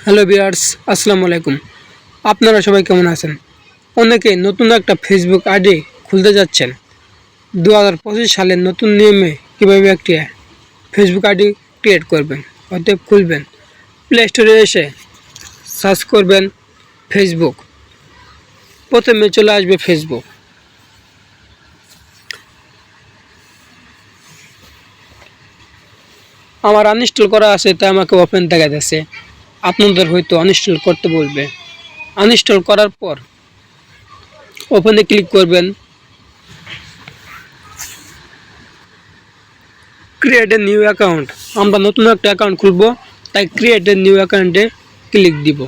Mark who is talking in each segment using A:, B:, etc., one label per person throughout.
A: Hello viewers, আসসালামু আলাইকুম। আপনারা সবাই কেমন আছেন? অনেকে নতুন একটা ফেসবুক আইডি খুলতে যাচ্ছেন। 2025 সালের নতুন নিয়মে কীভাবে একটি ফেসবুক আইডি ক্রিয়েট করবেন অতএব খুলবেন। প্লে স্টোরে এসে সার্চ করবেন ফেসবুক। প্রথমে চলে আসবে ফেসবুক। আমার আনইনস্টল করা আছে, তাই আমাকে ওপেন দেখা যাচ্ছে। আপনাদের হয়তো আনইনস্টল করতে বলবে। আনইনস্টল করার পর ওপেনে ক্লিক করবেন। ক্রিয়েট এ নিউ অ্যাকাউন্ট, আমরা নতুন একটা অ্যাকাউন্ট খুলব, তাই ক্রিয়েট এ নিউ অ্যাকাউন্টে ক্লিক দিব।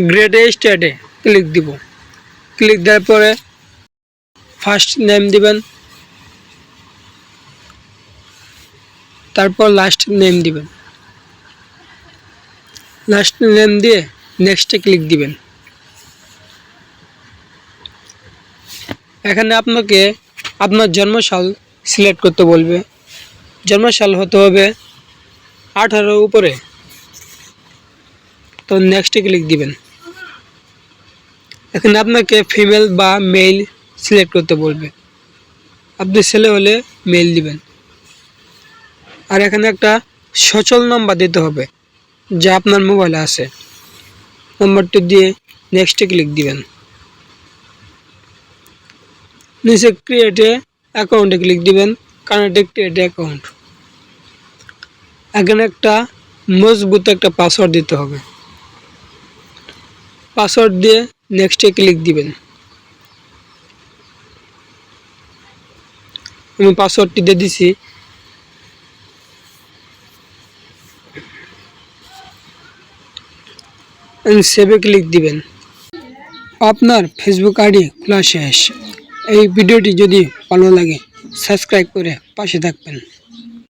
A: গ্রেড এ স্টার্টে ক্লিক দিব। ক্লিক দেওয়ার পরে ফার্স্ট নেম দিবেন, তারপর লাস্ট নেম দিবেন। লাস্ট নেম দিয়ে নেক্সটে ক্লিক দিবেন। এখানে আপনাকে আপনার জন্মসাল সিলেক্ট করতে বলবে। জন্মসাল হতে হবে 18 উপরে, তো নেক্সটে ক্লিক দিবেন। এখানে আপনাকে ফিমেল বা মেল সিলেক্ট করতে বলবে। আপনি ছেলে হলে মেল দিবেন। আর এখানে একটা সচল নাম্বার দিতে হবে যা আপনার মোবাইলে আছে। নাম্বারটি দিয়ে নেক্সটে ক্লিক দিবেন। নিচে ক্রিয়েট এ অ্যাকাউন্টে ক্লিক দিবেন। কানেক্টে ক্রিয়েট অ্যাকাউন্ট। এখানে একটা মজবুত একটা পাসওয়ার্ড দিতে হবে। পাসওয়ার্ড দিয়ে নেক্সটে ক্লিক দিবেন। আমি পাসওয়ার্ডটি দিয়ে দিছি। সেভে ক্লিক দিবেন। আপনার ফেসবুক আইডি খোলা শেষ। এই ভিডিওটি যদি ভালো লাগে সাবস্ক্রাইব করে পাশে থাকবেন।